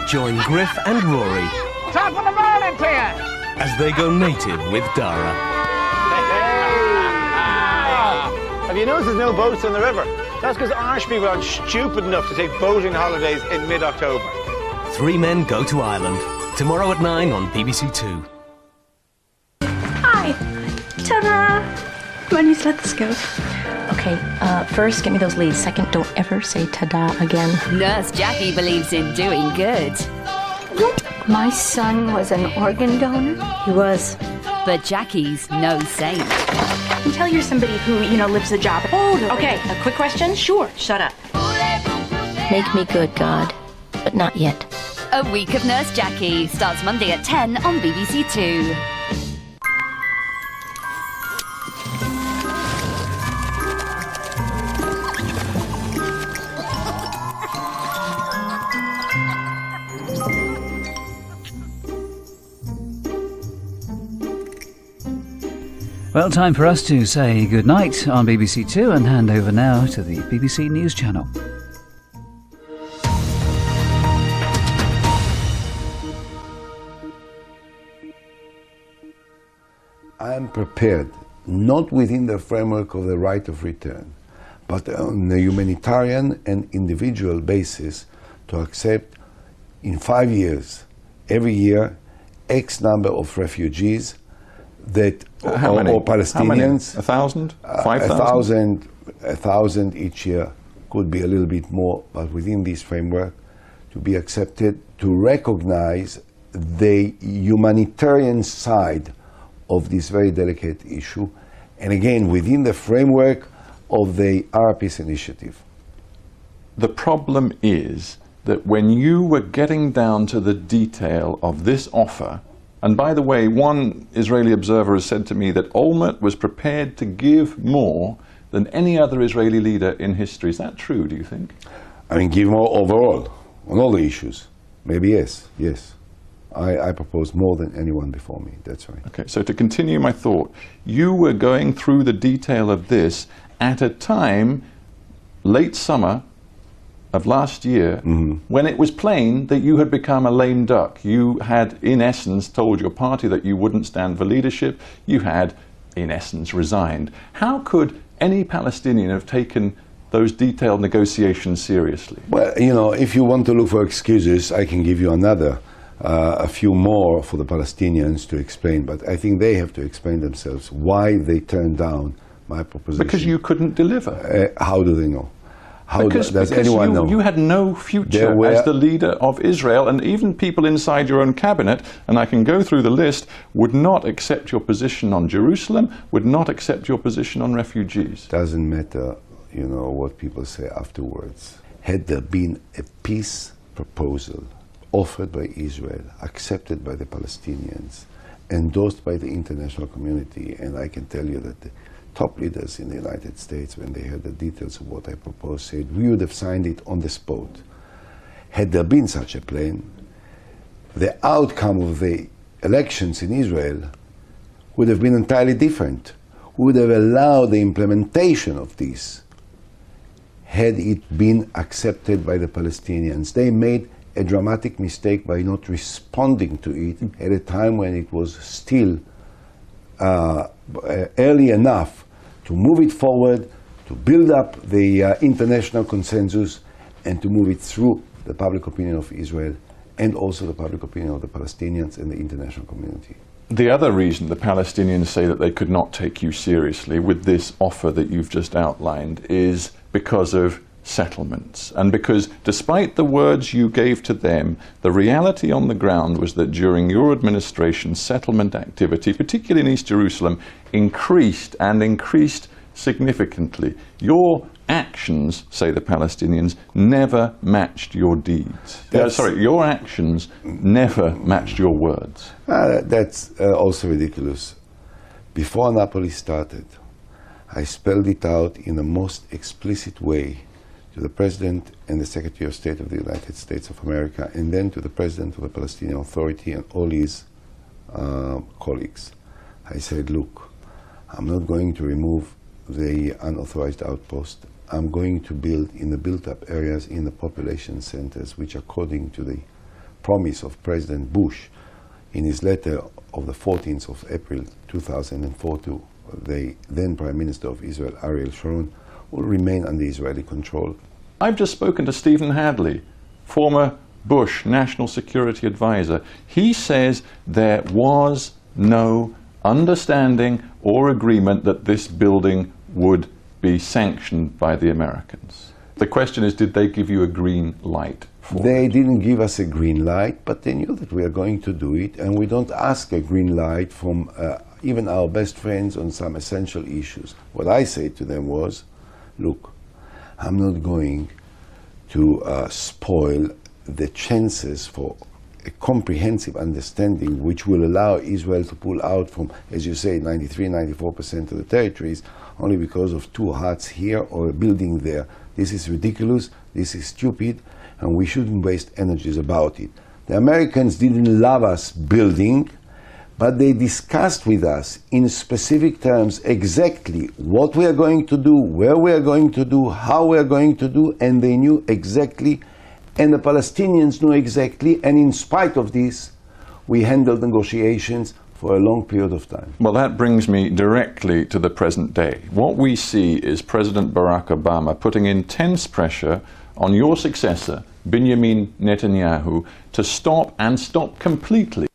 join Griff and Rory. Top of the morning to you! As they go native with Dara. Have you noticed there's no boats on the river? That's because Irish people aren't stupid enough to take boating holidays in mid-October. Three Men Go to Ireland. Tomorrow at 9 on BBC Two. Hi. Ta-da! Come on, let this go. Okay, first, get me those leads. Second, don't ever say ta-da again. Nurse Jackie believes in doing good. My son was an organ donor? He was. But Jackie's no saint. And tell you're somebody who, lives the job. Okay, a quick question? Sure. Shut up. Make me good, God. But not yet. A Week of Nurse Jackie starts Monday at 10 on BBC Two. Well, time for us to say goodnight on BBC Two and hand over now to the BBC News Channel. I am prepared, not within the framework of the right of return, but on a humanitarian and individual basis, to accept in 5 years, every year, X number of refugees that or Palestinians. 1,000? 5,000? 1,000 each year, could be a little bit more, but within this framework, to be accepted, to recognize the humanitarian side of this very delicate issue, and again, within the framework of the Arab Peace Initiative. The problem is that when you were getting down to the detail of this offer, and by the way, one Israeli observer has said to me that Olmert was prepared to give more than any other Israeli leader in history. Is that true, do you think? I mean, give more overall, on all the issues. Maybe yes. I propose more than anyone before me, that's right. Okay, so to continue my thought, you were going through the detail of this at a time, late summer of last year, when it was plain that you had become a lame duck. You had, in essence, told your party that you wouldn't stand for leadership. You had, in essence, resigned. How could any Palestinian have taken those detailed negotiations seriously? Well, if you want to look for excuses, I can give you a few more for the Palestinians to explain, but I think they have to explain themselves why they turned down my proposition. Because you couldn't deliver. How do they know? Because anyone know? You had no future as the leader of Israel, and even people inside your own cabinet, and I can go through the list, would not accept your position on Jerusalem, would not accept your position on refugees. Doesn't matter, what people say afterwards. Had there been a peace proposal offered by Israel, accepted by the Palestinians, endorsed by the international community, and I can tell you that the top leaders in the United States, when they heard the details of what I proposed, said we would have signed it on the spot. Had there been such a plan, the outcome of the elections in Israel would have been entirely different. We would have allowed the implementation of this had it been accepted by the Palestinians. They made a dramatic mistake by not responding to it at a time when it was still early enough to move it forward, to build up the international consensus, and to move it through the public opinion of Israel and also the public opinion of the Palestinians and the international community. The other reason the Palestinians say that they could not take you seriously with this offer that you've just outlined is because of settlements, and because despite the words you gave to them, the reality on the ground was that during your administration, settlement activity, particularly in East Jerusalem, increased significantly. Your actions, say the Palestinians, never matched your deeds. Your actions never matched your words. That's also ridiculous. Before Napoli started, I spelled it out in the most explicit way to the President and the Secretary of State of the United States of America, and then to the President of the Palestinian Authority and all his colleagues. I said, look, I'm not going to remove the unauthorized outpost. I'm going to build in the built-up areas in the population centers, which according to the promise of President Bush in his letter of the 14th of April 2004 to the then Prime Minister of Israel, Ariel Sharon, will remain under Israeli control. I've just spoken to Stephen Hadley, former Bush National Security Advisor. He says there was no understanding or agreement that this building would be sanctioned by the Americans. The question is, did they give you a green light for They it? didn't give us a green light, but they knew that we are going to do it, and we don't ask a green light from even our best friends on some essential issues. What I said to them was, look, I'm not going to spoil the chances for a comprehensive understanding which will allow Israel to pull out from, as you say, 93-94% of the territories only because of two huts here or a building there. This is ridiculous, this is stupid, and we shouldn't waste energies about it. The Americans didn't love us building, but they discussed with us in specific terms exactly what we are going to do, where we are going to do, how we are going to do, and they knew exactly, and the Palestinians knew exactly, and in spite of this, we handled negotiations for a long period of time. Well, that brings me directly to the present day. What we see is President Barack Obama putting intense pressure on your successor, Benjamin Netanyahu, to stop completely